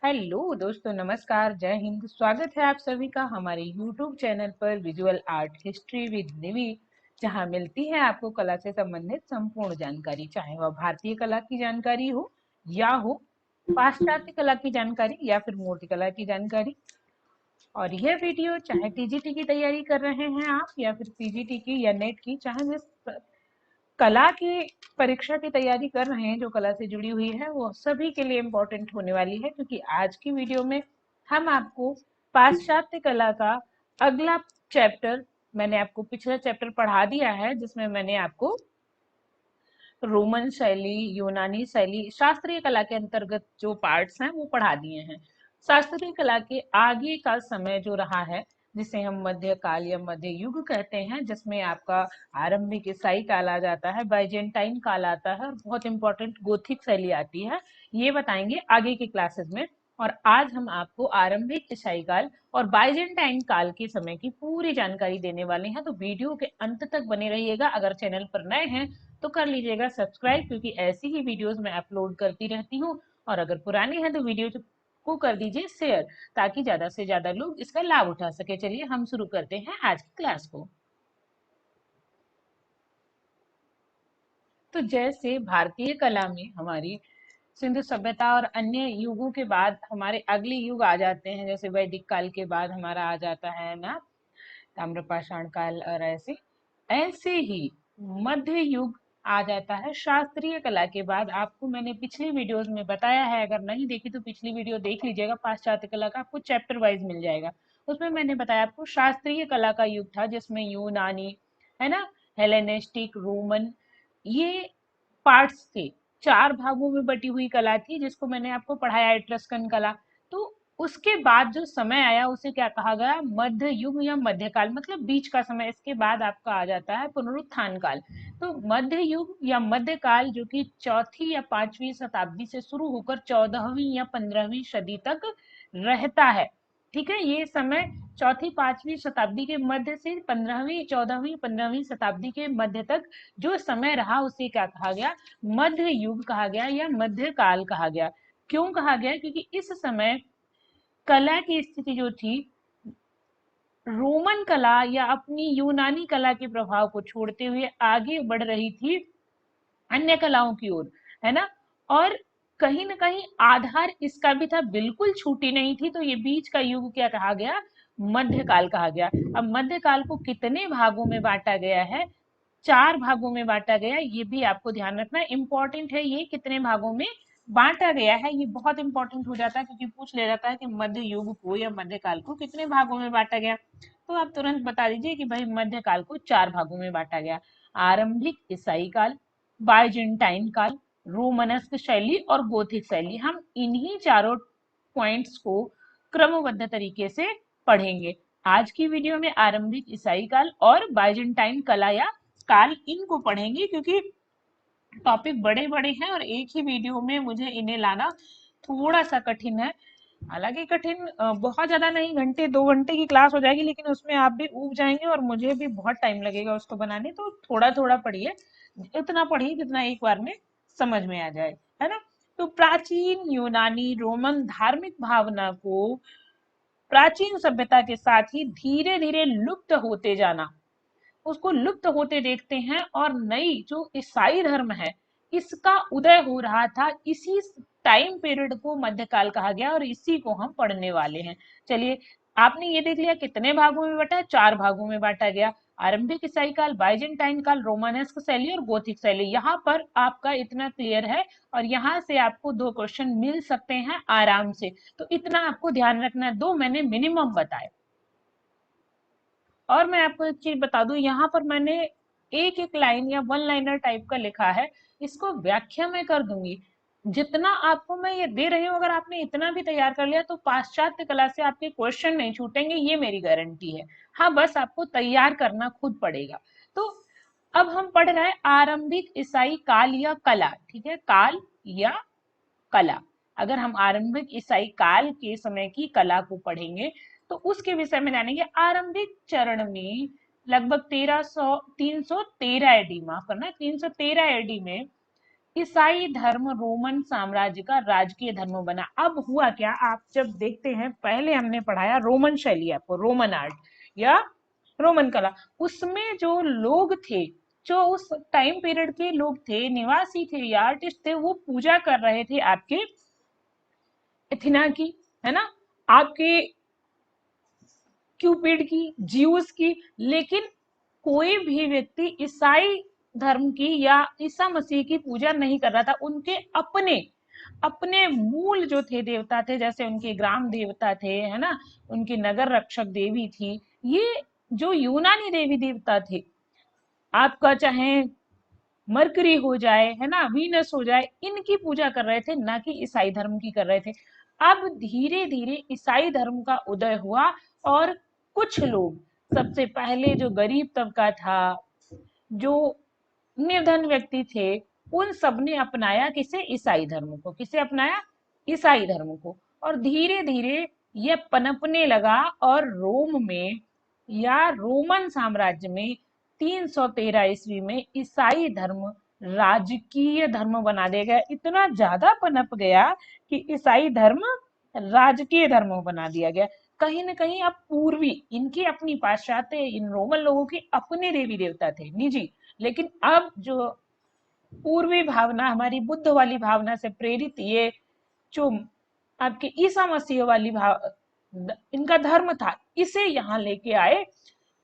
Hello दोस्तों, नमस्कार, जय हिंद। स्वागत है आप सभी का हमारे यूट्यूब चैनल पर विजुअल आर्ट हिस्ट्री विद निवी, जहां मिलती है आपको कला से संबंधित संपूर्ण जानकारी, चाहे वह भारतीय कला की जानकारी हो या हो पाश्चात्य कला की जानकारी या फिर मूर्तिकला की जानकारी। और यह वीडियो चाहे टीजीटी की तैयारी कर रहे हैं आप या फिर पीजीटी की या नेट की, चाहे जिस कला की परीक्षा की तैयारी कर रहे हैं जो कला से जुड़ी हुई है, वो सभी के लिए इम्पोर्टेंट होने वाली है। क्योंकि आज की वीडियो में हम आपको पाश्चात्य कला का अगला चैप्टर, मैंने आपको पिछला चैप्टर पढ़ा दिया है जिसमें मैंने आपको रोमन शैली, यूनानी शैली, शास्त्रीय कला के अंतर्गत जो पार्ट्स हैं वो पढ़ा दिए हैं। शास्त्रीय कला के आगे का समय जो रहा है, जिसे हम मध्य काल या मध्य युग कहते हैं, जिसमें आपका आरंभिक ईसाई काल आ जाता है, बाइजेंटाइन काल आता है और बहुत इंपॉर्टेंट गोथिक शैली आती है। ये बताएंगे आगे की क्लासेस में। और आज हम आपको आरंभिक ईसाई काल और बाइजेंटाइन काल के समय की पूरी जानकारी देने वाले हैं। तो वीडियो के अंत तक बने रहिएगा। अगर चैनल पर नए हैं तो कर लीजिएगा सब्सक्राइब, क्योंकि ऐसी ही वीडियोस मैं अपलोड करती रहती हूँ। और अगर पुराने हैं तो वीडियो को कर दीजिए शेयर, ताकि ज्यादा से ज्यादा लोग इसका लाभ उठा सके। चलिए हम शुरू करते हैं आज की क्लास को। तो जैसे भारतीय कला में हमारी सिंधु सभ्यता और अन्य युगों के बाद हमारे अगले युग आ जाते हैं, जैसे वैदिक काल के बाद हमारा आ जाता है ना ताम्रपाषाण काल, और ऐसे ऐसे ही मध्य युग आ जाता है। शास्त्रीय कला के बाद आपको मैंने पिछली वीडियोस में बताया है, अगर नहीं देखी तो पिछली वीडियो देख लीजिएगा। पाश्चात्य कला का आपको चैप्टर वाइज मिल जाएगा। उसमें मैंने बताया आपको शास्त्रीय कला का युग था, जिसमें यूनानी, है ना, हेलेनिस्टिक, रोमन, ये पार्ट्स थे। चार भागों में बटी हुई कला थी, जिसको मैंने आपको पढ़ाया एट्रस्कन कला। तो उसके बाद जो समय आया उसे क्या कहा गया? मध्य युग या मध्यकाल, मतलब बीच का समय। इसके बाद आपका आ जाता है पुनरुत्थान काल। तो मध्य युग या मध्यकाल, जो कि चौथी या पांचवी शताब्दी से शुरू होकर 14वीं या 15वीं सदी तक रहता है। ठीक है, ये समय चौथी पांचवी शताब्दी के मध्य से 15वीं 14वीं 15वीं शताब्दी के मध्य तक जो समय रहा उसे क्या कहा गया? मध्य युग कहा गया या मध्य काल कहा गया। क्यों कहा गया? क्योंकि इस समय कला की स्थिति जो थी, रोमन कला या अपनी यूनानी कला के प्रभाव को छोड़ते हुए आगे बढ़ रही थी अन्य कलाओं की ओर, है ना। और कहीं ना कहीं आधार इसका भी था, बिल्कुल छूटी नहीं थी। तो ये बीच का युग क्या कहा गया? मध्यकाल कहा गया। अब मध्यकाल को कितने भागों में बांटा गया है? चार भागों में बांटा गया। ये भी आपको ध्यान रखना इंपॉर्टेंट है, ये कितने भागों में बांटा गया है ये बहुत इंपॉर्टेंट हो जाता है, क्योंकि पूछ ले जाता है कि मध्य युग को या मध्यकाल को कितने भागों में बांटा गया। तो आप तुरंत बता दीजिए कि भाई मध्यकाल को चार भागों में बांटा गया। आरंभिक ईसाई काल, बाइजेंटाइन काल, रोमनस्क शैली और गोथिक शैली। हम इन्हीं चारों पॉइंट्स को क्रमबद्ध तरीके से पढ़ेंगे। आज की वीडियो में आरंभिक ईसाई काल और बाइजेंटाइन कला या काल, इनको पढ़ेंगे, क्योंकि टॉपिक बड़े बड़े हैं और एक ही वीडियो में मुझे इन्हें लाना थोड़ा सा कठिन है। हालांकि कठिन बहुत ज्यादा नहीं, घंटे 2 घंटे की क्लास हो जाएगी, लेकिन उसमें आप भी ऊब जाएंगे और मुझे भी बहुत टाइम लगेगा उसको बनाने। तो थोड़ा थोड़ा पढ़िए, इतना पढ़िए जितना एक बार में समझ में आ जाए, है ना। तो प्राचीन यूनानी रोमन धार्मिक भावना को प्राचीन सभ्यता के साथ ही धीरे धीरे लुप्त होते जाना, उसको लुप्त होते देखते हैं। और नई जो ईसाई धर्म है, इसका उदय हो रहा था। इसी टाइम पीरियड को मध्यकाल कहा गया और इसी को हम पढ़ने वाले हैं। चलिए, आपने ये देख लिया कितने भागों में बांटा? चार भागों में बांटा गया। आरंभिक ईसाई काल, बाइजेंटाइन काल, रोमानेस्क शैली और गोथिक शैली। यहाँ पर आपका इतना क्लियर है और यहाँ से आपको 2 क्वेश्चन मिल सकते हैं आराम से। तो इतना आपको ध्यान रखना है, दो मैंने मिनिमम बताए। और मैं आपको एक चीज बता दूं, यहाँ पर मैंने एक एक लाइन या वन लाइनर टाइप का लिखा है, इसको व्याख्या मैं कर दूंगी। जितना आपको मैं ये दे रही हूँ, अगर आपने इतना भी तैयार कर लिया तो पाश्चात्य कला से आपके क्वेश्चन नहीं छूटेंगे, ये मेरी गारंटी है। हाँ, बस आपको तैयार करना खुद पड़ेगा। तो अब हम पढ़ रहे हैं आरंभिक ईसाई काल या कला। ठीक है, काल या कला। अगर हम आरंभिक ईसाई काल के समय की कला को पढ़ेंगे तो उसके विषय में जानेंगे। आरंभिक चरण में लगभग 313 एडी, माफ करना, 313 एडी में ईसाई धर्म रोमन साम्राज्य का राजकीय धर्म बना। अब हुआ क्या, आप जब देखते हैं, पहले हमने पढ़ाया रोमन शैली, आपको रोमन आर्ट या रोमन कला, उसमें जो लोग थे, जो उस टाइम पीरियड के लोग थे, निवासी थे या आर्टिस्ट थे, वो पूजा कर रहे थे आपके एथिना की, है ना, आपके क्यूपिड की, ज्यूस की। लेकिन कोई भी व्यक्ति ईसाई धर्म की या ईसा मसीह की पूजा नहीं कर रहा था। उनके अपने अपने मूल जो थे देवता थे, जैसे उनके ग्राम देवता थे, है ना, उनकी नगर रक्षक देवी थी, ये जो यूनानी देवी देवता थे, आपका चाहे मरकरी हो जाए, है ना, वीनस हो जाए, इनकी पूजा कर रहे थे, ना कि ईसाई धर्म की कर रहे थे। अब धीरे धीरे ईसाई धर्म का उदय हुआ और कुछ लोग, सबसे पहले जो गरीब तबका था, जो निर्धन व्यक्ति थे, उन सब ने अपनाया किसे, ईसाई धर्म को। किसे अपनाया, ईसाई धर्म को। और धीरे धीरे ये पनपने लगा और रोम में या रोमन साम्राज्य में 313 ईस्वी में ईसाई धर्म राजकीय धर्म बना दिया गया। इतना ज्यादा पनप गया कि ईसाई धर्म राजकीय धर्म बना दिया गया। कहीं ना कहीं अब पूर्वी, इनकी अपनी पाश्चात्य, इन रोमन लोगों के अपने देवी देवता थे निजी, लेकिन अब जो पूर्वी भावना, हमारी बुद्ध वाली भावना से प्रेरित ये जो आपके ईसा मसीह वाली भाव, इनका धर्म था, इसे यहाँ लेके आए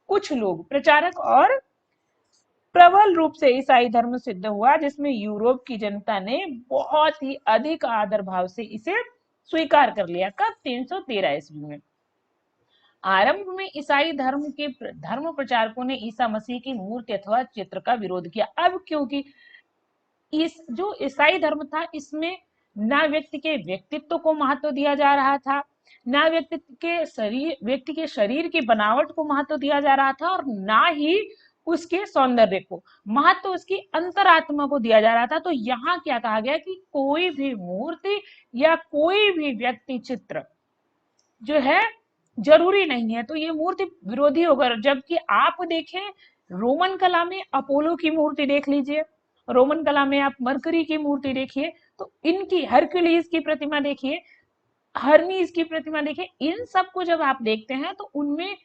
कुछ लोग प्रचारक, और प्रबल रूप से ईसाई धर्म सिद्ध हुआ, जिसमें यूरोप की जनता ने बहुत ही अधिक आदर भाव से इसे स्वीकार कर लिया। कब, 313 ईस्वी में। आरंभ में ईसाई धर्म के धर्म प्रचारकों ने ईसा मसीह की मूर्ति अथवा चित्र का विरोध किया। अब क्योंकि इस जो ईसाई धर्म था, इसमें ना व्यक्ति के व्यक्तित्व को महत्व दिया जा रहा था, ना व्यक्ति के शरीर की बनावट को महत्व दिया जा रहा था, और ना ही उसके सौंदर्य को महत्व, उसकी अंतरात्मा को दिया जा रहा था। तो यहाँ क्या कहा गया कि कोई भी मूर्ति या कोई भी व्यक्ति चित्र जो है जरूरी नहीं है, तो ये मूर्ति विरोधी होगा। जबकि आप देखें, रोमन कला में अपोलो की मूर्ति देख लीजिए, रोमन कला में आप मरकरी की मूर्ति देखिए, तो इनकी, हरक्यूलिस की प्रतिमा देखिए, हर्मीज की प्रतिमा देखिए, इन सब को जब आप देखते हैं तो उनमें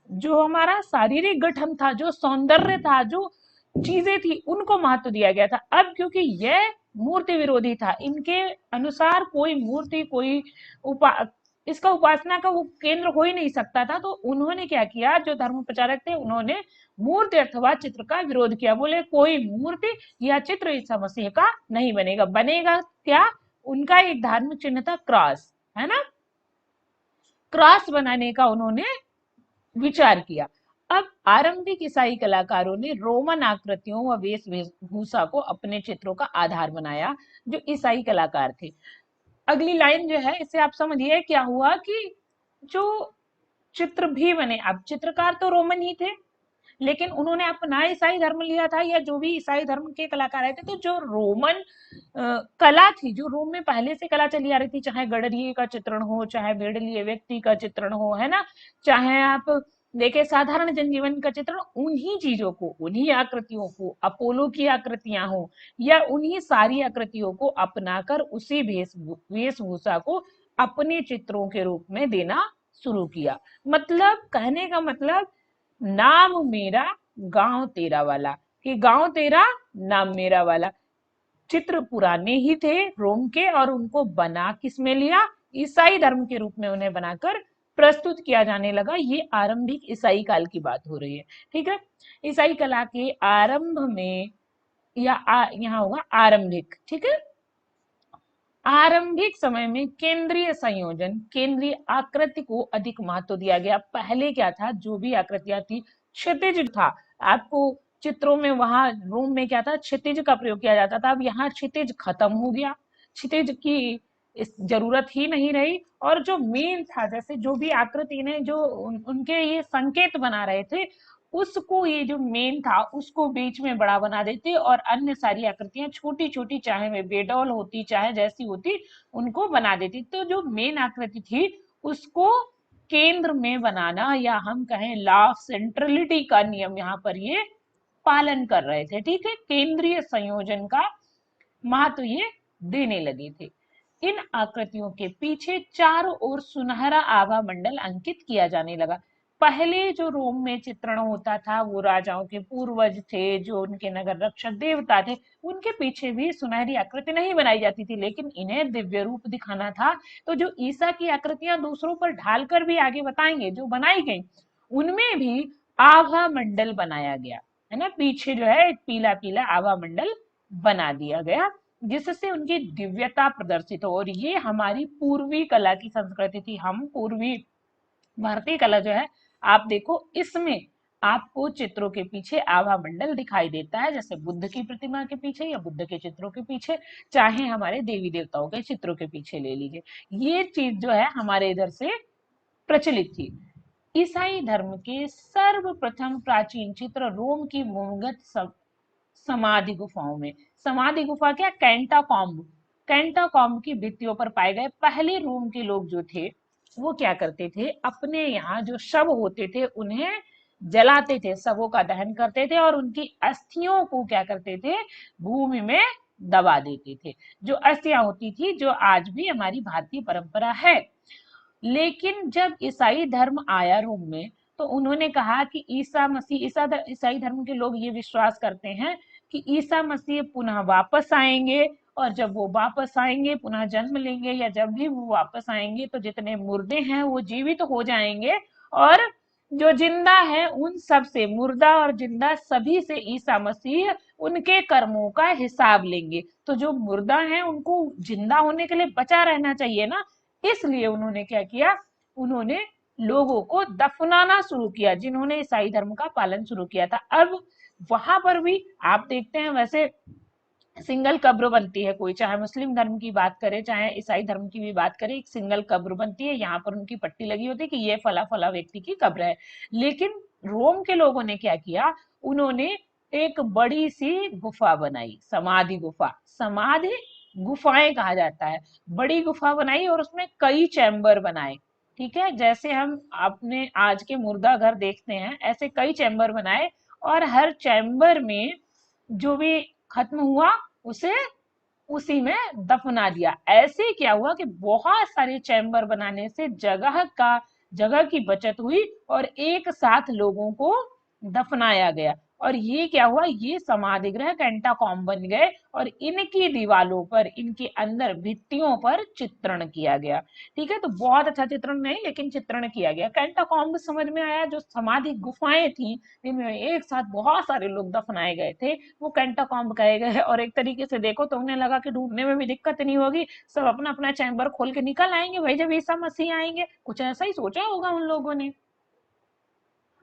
जो हमारा शारीरिक गठन था, जो सौंदर्य था, जो चीजें थी, उनको महत्व दिया गया था। अब क्योंकि यह मूर्ति विरोधी था, इनके अनुसार कोई मूर्ति, कोई इसका उपासना का वो केंद्र हो ही नहीं सकता था, तो उन्होंने क्या किया, जो धर्म प्रचारक थे, उन्होंने मूर्ति अथवा चित्र का विरोध किया। बोले कोई मूर्ति या चित्र ईसा मसीह का नहीं बनेगा। बनेगा क्या, उनका एक धार्मिक चिन्ह था क्रॉस, है ना, क्रॉस बनाने का उन्होंने विचार किया। अब आरंभिक ईसाई कलाकारों ने रोमन आकृतियों व वेशभूषा को अपने चित्रों का आधार बनाया, जो ईसाई कलाकार थे। अगली लाइन जो है, इसे आप समझिए क्या हुआ कि जो चित्र भी बने, अब चित्रकार तो रोमन ही थे, लेकिन उन्होंने अपना ईसाई धर्म लिया था, या जो भी ईसाई धर्म के कलाकार आए थे, तो जो रोमन कला थी, जो रोम में पहले से कला चली आ रही थी, चाहे गडरिये का चित्रण हो, चाहे भेड़िए व्यक्ति का चित्रण हो, है ना, चाहे आप देखे साधारण जनजीवन का चित्रण, उन्हीं चीजों को, उन्हीं आकृतियों को, अपोलो की आकृतियां हो या उन्हीं सारी आकृतियों को अपनाकर उसी वेशभूषा को अपने चित्रों के रूप में देना शुरू किया। मतलब कहने का मतलब, नाम मेरा गांव तेरा वाला, कि गांव तेरा नाम मेरा वाला। चित्र पुराने ही थे रोम के, और उनको बना किसमें लिया, ईसाई धर्म के रूप में उन्हें बनाकर प्रस्तुत किया जाने लगा। ये आरंभिक ईसाई काल की बात हो रही है, ठीक है। ईसाई कला के आरंभ में, या यहाँ होगा आरंभिक, ठीक है। आरंभिक समय में केंद्रीय संयोजन, केंद्रीय आकृति को अधिक महत्व दिया गया। पहले क्या था, जो भी आकृतियां थी, क्षितिज था। आपको चित्रों में, वहां रोम में क्या था, क्षितिज का प्रयोग किया जाता था। अब यहाँ क्षितिज खत्म हो गया, क्षितिज की इस जरूरत ही नहीं रही। और जो मेन था, जैसे जो भी आकृति ने जो उनके ये संकेत बना रहे थे, उसको, ये जो मेन था उसको बीच में बड़ा बना देते, और अन्य सारी आकृतियां छोटी छोटी, चाहे वे बेडौल होती, चाहे जैसी होती, उनको बना देती। तो जो मेन आकृति थी उसको केंद्र में बनाना, या हम कहें लॉ ऑफ सेंट्रलिटी का नियम यहाँ पर ये पालन कर रहे थे, ठीक है। केंद्रीय संयोजन का महत्व ये देने लगे थे। इन आकृतियों के पीछे चारों ओर सुनहरा आभा मंडल अंकित किया जाने लगा। पहले जो रोम में चित्रण होता था वो राजाओं के पूर्वज थे, जो उनके नगर रक्षक देवता थे, उनके पीछे भी सुनहरी आकृति नहीं बनाई जाती थी, लेकिन इन्हें दिव्य रूप दिखाना था। तो जो ईसा की आकृतियां दूसरों पर ढालकर भी आगे बताएंगे जो बनाई गई, उनमें भी आभा मंडल बनाया गया, है ना। पीछे जो है एक पीला पीला आभा मंडल बना दिया गया, जिससे उनकी दिव्यता प्रदर्शित हो। और ये हमारी पूर्वी कला की संस्कृति थी। हम पूर्वी भारतीय कला जो है, आप देखो इसमें आपको चित्रों के पीछे आभा मंडल दिखाई देता है, जैसे बुद्ध की प्रतिमा के पीछे या बुद्ध के चित्रों के पीछे, चाहे हमारे देवी देवताओं के चित्रों के पीछे ले लीजिए। ये चीज जो है हमारे इधर से प्रचलित थी। ईसाई धर्म के सर्वप्रथम प्राचीन चित्र रोम की भूमिगत समाधि गुफाओं में, समाधि गुफा क्या, कैंटाकॉम्ब, कैंटाकॉम्ब की भित्तियों पर पाए गए। पहले रोम के लोग जो थे वो क्या करते थे, अपने यहाँ जो शव होते थे उन्हें जलाते थे, शवों का दहन करते थे और उनकी अस्थियों को क्या करते थे, भूमि में दबा देते थे। जो अस्थियां होती थी, जो आज भी हमारी भारतीय परंपरा है। लेकिन जब ईसाई धर्म आया रोम में, तो उन्होंने कहा कि ईसा मसीह, ईसाई धर्म के लोग ये विश्वास करते हैं कि ईसा मसीह पुनः वापस आएंगे, और जब वो वापस आएंगे, पुनः जन्म लेंगे, या जब भी वो वापस आएंगे तो जितने मुर्दे हैं वो जीवित हो जाएंगे, और जो जिंदा है उन सब से, मुर्दा और जिंदा सभी से ईसा मसीह उनके कर्मों का हिसाब लेंगे। तो जो मुर्दा है उनको जिंदा होने के लिए बचा रहना चाहिए ना, इसलिए उन्होंने क्या किया, उन्होंने लोगों को दफनाना शुरू किया, जिन्होंने ईसाई धर्म का पालन शुरू किया था। अब वहां पर भी आप देखते हैं, वैसे सिंगल कब्र बनती है, कोई चाहे मुस्लिम धर्म की बात करे चाहे ईसाई धर्म की भी बात करे, एक सिंगल कब्र बनती है, यहाँ पर उनकी पट्टी लगी होती है कि ये फला फला व्यक्ति की कब्र है। लेकिन रोम के लोगों ने क्या किया, उन्होंने एक बड़ी सी गुफा बनाई, समाधि गुफा, समाधि गुफाएं कहा जाता है, बड़ी गुफा बनाई और उसमें कई चैम्बर बनाए। ठीक है, जैसे हम अपने आज के मुर्दा घर देखते हैं, ऐसे कई चैम्बर बनाए, और हर चैम्बर में जो भी खत्म हुआ उसे उसी में दफना दिया। ऐसे क्या हुआ कि बहुत सारे चैम्बर बनाने से जगह की बचत हुई और एक साथ लोगों को दफनाया गया। और ये क्या हुआ, ये समाधि गृह कैंटाकॉम्ब बन गए, और इनकी दीवालों पर, इनके अंदर भित्तियों पर चित्रण किया गया। ठीक है, तो बहुत अच्छा चित्रण नहीं, लेकिन चित्रण किया गया। कैंटाकॉम्ब समझ में आया, जो समाधि गुफाएं थी जिनमें एक साथ बहुत सारे लोग दफनाए गए थे, वो कैंटाकॉम्ब कहे गए। और एक तरीके से देखो तो उन्हें लगा कि ढूंढने में भी दिक्कत नहीं होगी, सब अपना अपना चैम्बर खोल के निकल आएंगे भाई, जब ईसा मसीह आएंगे, कुछ ऐसा ही सोचा होगा उन लोगों ने।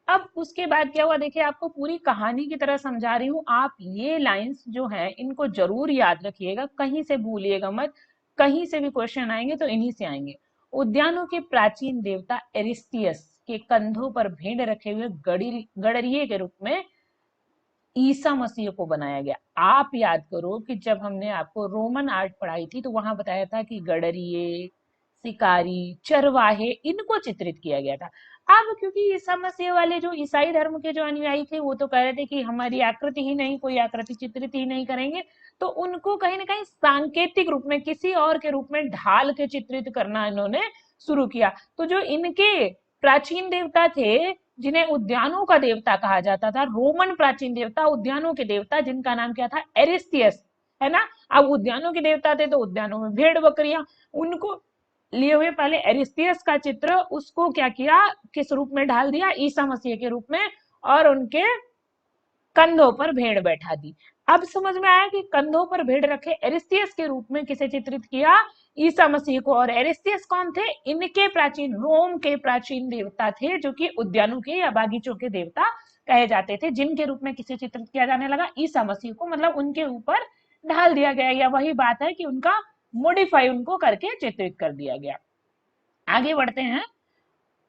अब उसके बाद क्या हुआ, देखिए आपको पूरी कहानी की तरह समझा रही हूँ, आप ये लाइंस जो है इनको जरूर याद रखिएगा, कहीं से भूलिएगा मत, कहीं से भी क्वेश्चन आएंगे तो इन्हीं से आएंगे। उद्यानों के प्राचीन देवता एरिस्टियस के कंधों पर भेड़ रखे हुए गड़रिये के रूप में ईसा मसीह को बनाया गया। आप याद करो कि जब हमने आपको रोमन आर्ट पढ़ाई थी तो वहां बताया था कि गडरिये, शिकारी, चरवाहे, इनको चित्रित किया गया था। अब क्योंकि ईसा मसीह वाले जो ईसाई धर्म के जो अनुयायी थे वो तो कह रहे थे कि हमारी आकृति ही नहीं, कोई आकृति चित्रित ही नहीं करेंगे, तो उनको कहीं ना कहीं सांकेतिक रूप में, किसी और के रूप में ढाल के चित्रित करना इन्होंने शुरू किया। तो जो इनके प्राचीन देवता थे, जिन्हें उद्यानों का देवता कहा जाता था, रोमन प्राचीन देवता, उद्यानों के देवता, जिनका नाम क्या था, एरिस्टियस, है ना। अब उद्यानों के देवता थे तो उद्यानों में भेड़ बकरियां, उनको लिए हुए पहले एरिस्टियस का चित्र, उसको क्या किया, किस रूप में ढाल दिया, ईसा मसीह के रूप में, और उनके कंधों पर भेड़ बैठा दी। अब समझ में आया कि कंधों पर भेड़ रखे एरिस्टियस के रूप में किसे चित्रित किया, ईसा मसीह को। और एरिस्टियस कौन थे, इनके प्राचीन, रोम के प्राचीन देवता थे, जो कि उद्यानों के या बागीचों के देवता कहे जाते थे, जिनके रूप में किसे चित्रित किया जाने लगा, ईसा मसीह को, मतलब उनके ऊपर ढाल दिया गया। या वही बात है कि उनका मॉडिफाई उनको करके चित्रित कर दिया गया। आगे बढ़ते हैं।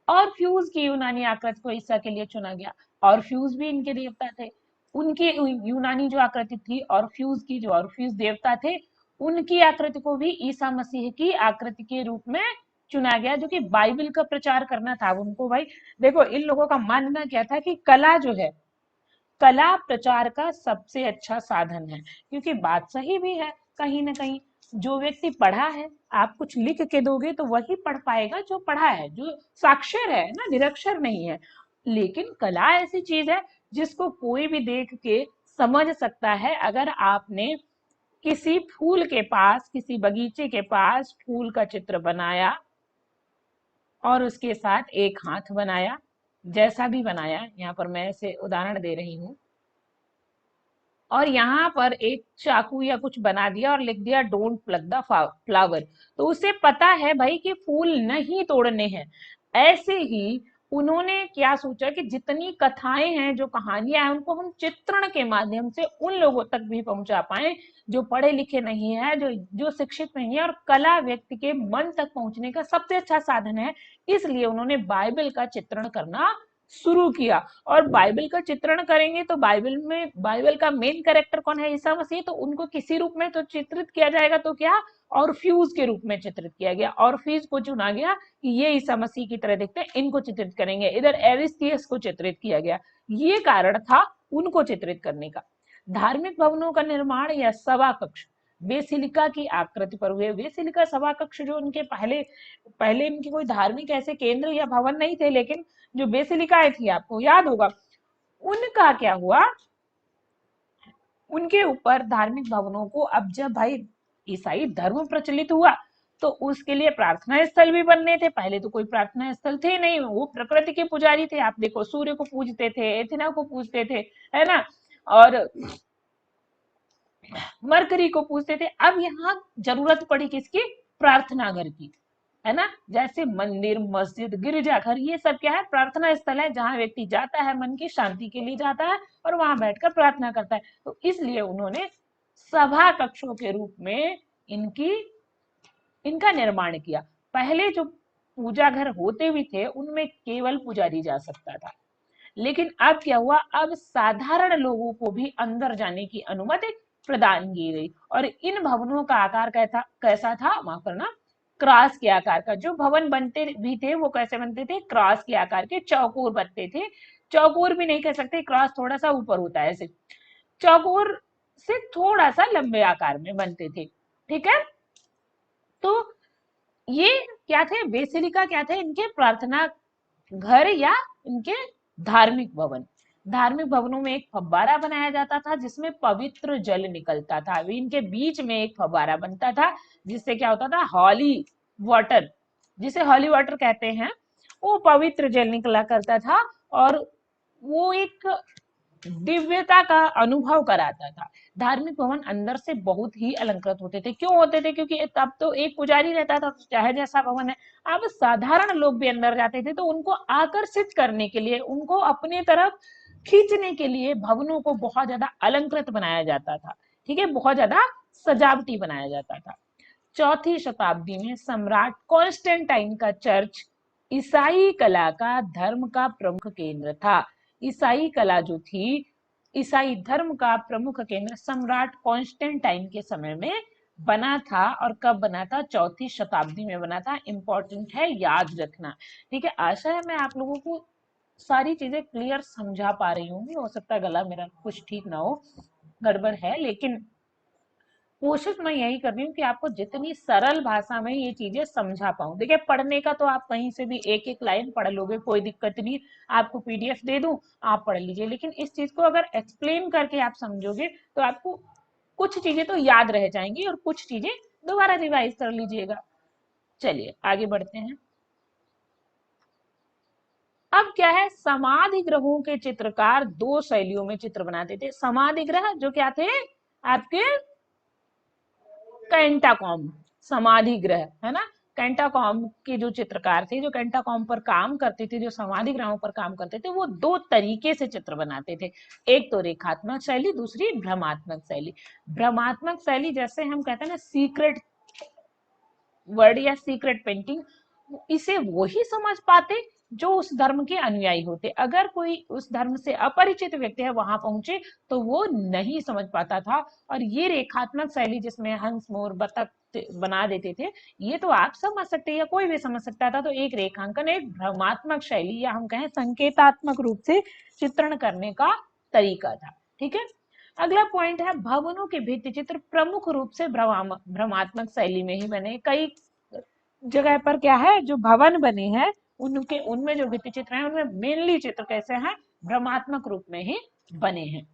और फ्यूज की यूनानी आकृति को ईसा के लिए चुना गया। और फ्यूज भी इनके देवता थे। उनकी यूनानी जो आकृति थी, और फ्यूज की, जो और फ्यूज देवता थे, उनकी आकृति को भी ईसा मसीह की आकृति के रूप में चुना गया, जो कि बाइबल का प्रचार करना था उनको। भाई देखो, इन लोगों का मानना क्या था कि कला जो है, कला प्रचार का सबसे अच्छा साधन है, क्योंकि बात सही भी है, कहीं ना कहीं जो व्यक्ति पढ़ा है, आप कुछ लिख के दोगे तो वही पढ़ पाएगा जो पढ़ा है, जो साक्षर है ना, निरक्षर नहीं है। लेकिन कला ऐसी चीज है जिसको कोई भी देख के समझ सकता है। अगर आपने किसी फूल के पास, किसी बगीचे के पास फूल का चित्र बनाया और उसके साथ एक हाथ बनाया, जैसा भी बनाया, यहाँ पर मैं इसे उदाहरण दे रही हूँ, और यहाँ पर एक चाकू या कुछ बना दिया और लिख दिया डोंट प्लग द फ्लावर, तो उसे पता है भाई कि फूल नहीं तोड़ने हैं। ऐसे ही उन्होंने क्या सोचा कि जितनी कथाएं हैं, जो कहानियां हैं, उनको हम चित्रण के माध्यम से उन लोगों तक भी पहुंचा पाए जो पढ़े लिखे नहीं है, जो जो शिक्षित नहीं है। और कला व्यक्ति के मन तक पहुंचने का सबसे अच्छा साधन है, इसलिए उन्होंने बाइबल का चित्रण करना शुरू किया। और बाइबल का चित्रण करेंगे तो बाइबल में, बाइबल का मेन कैरेक्टर कौन है? ईसा मसीह, तो उनको किसी रूप में तो चित्रित किया जाएगा, तो क्या, ऑर्फ्यूज के रूप में चित्रित किया गया। ऑर्फ्यूज को चुना गया कि ये ईसा मसीह की तरह दिखते हैं, इनको चित्रित करेंगे। इधर एरिस्टियस को चित्रित किया गया, ये कारण था उनको चित्रित करने का। धार्मिक भवनों का निर्माण या सभा कक्ष बेसिलिका की आकृति पर हुए। बेसिलिका सभा कक्ष जो उनके पहले पहले इनके कोई धार्मिक ऐसे केंद्र या भवन नहीं थे, लेकिन जो बेसिलिकाएं थी, आपको याद होगा, उनका क्या हुआ, उनके ऊपर धार्मिक भवनों को, अब जब भाई ईसाई धर्म प्रचलित हुआ तो उसके लिए प्रार्थना स्थल भी बनने थे। पहले तो कोई प्रार्थना स्थल थे नहीं, वो प्रकृति के पुजारी थे। आप देखो, सूर्य को पूजते थे, एथेना को पूजते थे, है ना, और मरकरी को पूजते थे। अब यहाँ जरूरत पड़ी किसकी? प्रार्थना घर की, है ना। जैसे मंदिर, मस्जिद, गिरजाघर, ये सब क्या है? प्रार्थना स्थल है, जहां व्यक्ति जाता है, मन की शांति के लिए जाता है और वहां बैठकर प्रार्थना करता है। तो इसलिए उन्होंने सभा कक्षों के रूप में इनका निर्माण किया। पहले जो पूजा घर होते भी थे उनमें केवल पुजारी जा सकता था, लेकिन अब क्या हुआ, अब साधारण लोगों को भी अंदर जाने की अनुमति प्रदान की गई। और इन भवनों का आकार कैसा था, माफ करना, क्रॉस के आकार का। जो भवन बनते भी थे वो कैसे बनते थे? क्रॉस के आकार के, चौकोर बनते थे। चौकोर भी नहीं कह सकते, क्रॉस थोड़ा सा ऊपर होता है, ऐसे चौकोर से थोड़ा सा लंबे आकार में बनते थे, ठीक है। तो ये क्या थे? बेसिलिका क्या थे? इनके प्रार्थना घर या इनके धार्मिक भवन। धार्मिक भवनों में एक फव्वारा बनाया जाता था जिसमें पवित्र जल निकलता था। अभी इनके बीच में एक फव्वारा बनता था जिससे क्या होता था? हॉली वाटर, जिसे हॉली वाटर कहते हैं, वो पवित्र जल निकला करता था और वो एक दिव्यता का अनुभव कराता था। धार्मिक भवन अंदर से बहुत ही अलंकृत होते थे। क्यों होते थे? क्योंकि तब तो एक पुजारी रहता था, चाहे जैसा भवन है। अब साधारण लोग भी अंदर जाते थे, तो उनको आकर्षित करने के लिए, उनको अपने तरफ खींचने के लिए भवनों को बहुत ज्यादा अलंकृत बनाया जाता था, ठीक है, बहुत ज्यादा सजावटी बनाया जाता था। चौथी शताब्दी में सम्राट कॉन्स्टेंटाइन का चर्च ईसाई कला का, धर्म का प्रमुख केंद्र था। ईसाई कला जो थी, ईसाई धर्म का प्रमुख केंद्र सम्राट कॉन्स्टेंटाइन के समय में बना था। और कब बना था? चौथी शताब्दी में बना था। इंपॉर्टेंट है, याद रखना, ठीक है। आशा है मैं आप लोगों को सारी चीजें क्लियर समझा पा रही हूँ। हो सकता है गला मेरा कुछ ठीक ना हो, गड़बड़ है, लेकिन कोशिश मैं यही कर रही हूँ कि आपको जितनी सरल भाषा में ये चीजें समझा पाऊं। देखिए, पढ़ने का तो आप कहीं से भी एक एक लाइन पढ़ लोगे, कोई दिक्कत नहीं। आपको पीडीएफ दे दूं, आप पढ़ लीजिए, लेकिन इस चीज को अगर एक्सप्लेन करके आप समझोगे तो आपको कुछ चीजें तो याद रह जाएंगी और कुछ चीजें दोबारा रिवाइज कर लीजिएगा। चलिए आगे बढ़ते हैं। अब क्या है, समाधि ग्रहों के चित्रकार दो शैलियों में चित्र बनाते थे। समाधि ग्रह जो क्या थे? आपके कैंटाकॉम, समाधि ग्रह, है ना। कैंटाकॉम के जो चित्रकार थे, जो कैंटाकॉम पर काम करते थे, जो समाधि ग्रहों पर काम करते थे, वो दो तरीके से चित्र बनाते थे। एक तो रेखात्मक शैली, दूसरी भ्रमात्मक शैली। भ्रमात्मक शैली, जैसे हम कहते हैं ना सीक्रेट वर्ड या सीक्रेट पेंटिंग, इसे वही समझ पाते जो उस धर्म के अनुयायी होते। अगर कोई उस धर्म से अपरिचित व्यक्ति है वहां पहुंचे तो वो नहीं समझ पाता था। और ये रेखात्मक शैली जिसमें हंस, मोर, बतख बना देते थे, ये तो आप समझ सकते हैं या कोई भी समझ सकता था। तो एक रेखांकन एक भ्रमात्मक शैली या हम कहें संकेतात्मक रूप से चित्रण करने का तरीका था, ठीक है। अगला पॉइंट है भवनों के भित्ति चित्र प्रमुख रूप से भ्रमात्मक शैली में ही बने। कई जगह पर क्या है, जो भवन बने हैं उनके उनमें जो भित्ति चित्र हैं उनमें मेनली चित्र कैसे हैं, भ्रमात्मक रूप में ही बने हैं।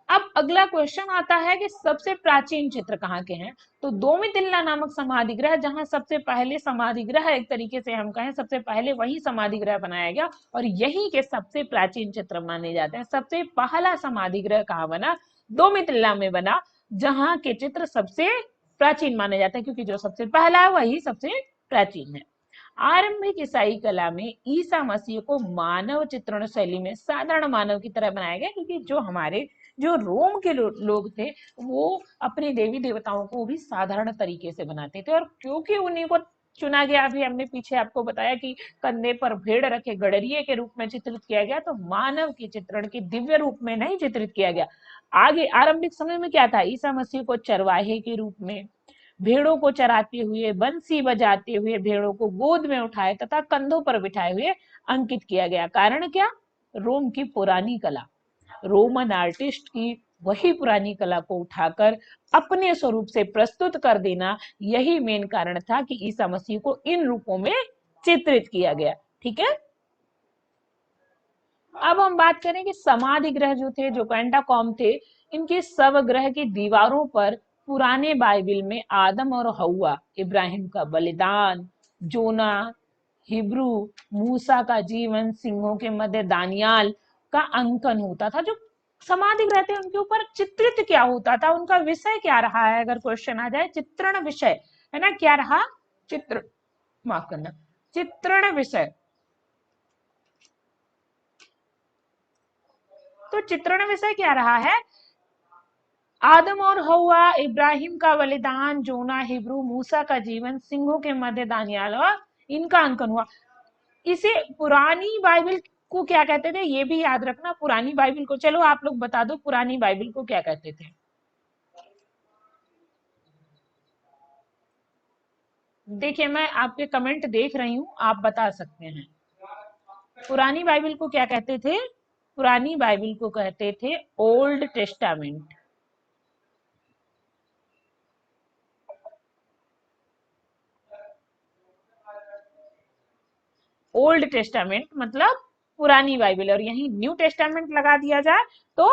अब अगला क्वेश्चन आता है कि सबसे प्राचीन चित्र कहाँ के हैं। तो दोमितिल्ला नामक समाधि गृह, जहां सबसे पहले समाधि गृह, एक तरीके से हम कहें सबसे पहले वही समाधि गृह बनाया गया और यही के सबसे प्राचीन चित्र माने जाते हैं। सबसे पहला समाधि गृह कहाँ बना, दोमितिल्ला में बना, जहां के चित्र सबसे प्राचीन माने जाते हैं, क्योंकि जो सबसे पहला है वही सबसे प्राचीन है। आरंभिक ईसाई कला में ईसा मसीह को मानव चित्रण शैली में साधारण मानव की तरह बनाया गया, क्योंकि जो हमारे जो रोम के लोग थे वो अपने देवी देवताओं को भी साधारण तरीके से बनाते थे, और क्योंकि उन्हीं को चुना गया, अभी हमने पीछे आपको बताया कि कंधे पर भेड़ रखे गडरिये के रूप में चित्रित किया गया, तो मानव के चित्रण के दिव्य रूप में नहीं चित्रित किया गया। आगे आरंभिक समय में क्या था, ईसा मसीह को चरवाहे के रूप में, भेड़ों को चराते हुए, बंसी बजाते हुए, भेड़ों को गोद में उठाए तथा कंधों पर बिठाए हुए अंकित किया गया। कारण क्या, रोम की पुरानी कला, रोमन आर्टिस्ट की वही पुरानी कला को उठाकर अपने स्वरूप से प्रस्तुत कर देना, यही मेन कारण था कि ईसा मसीह को इन रूपों में चित्रित किया गया। ठीक है, अब हम बात करें कि समाधि गृह जो थे, जो कैंटाकॉम थे, इनके शवगृह की दीवारों पर पुराने बाइबल में आदम और हव्वा, इब्राहिम का बलिदान, जोना, हिब्रू, मूसा का जीवन, सिंहों के मध्य दानियाल का अंकन होता था। जो समाधि गृह थे उनके ऊपर चित्रित क्या होता था, उनका विषय क्या रहा है, अगर क्वेश्चन आ जाए, चित्रण विषय है ना, क्या रहा, चित्र, माफ करना, चित्रण विषय। तो चित्रण विषय क्या रहा है, आदम और हव्वा, इब्राहिम का बलिदान, जोना, हिब्रू, मूसा का जीवन, सिंहों के मध्य दानियाल, और इनका अंकन हुआ। इसे पुरानी बाइबल को क्या कहते थे, ये भी याद रखना, पुरानी बाइबल को, चलो आप लोग बता दो पुरानी बाइबल को क्या कहते थे। देखिए मैं आपके कमेंट देख रही हूं, आप बता सकते हैं। पुरानी बाइबल को क्या कहते थे, पुरानी बाइबल को कहते थे ओल्ड टेस्टामेंट। ओल्ड टेस्टामेंट मतलब पुरानी बाइबल, और यही न्यू टेस्टामेंट लगा दिया जाए तो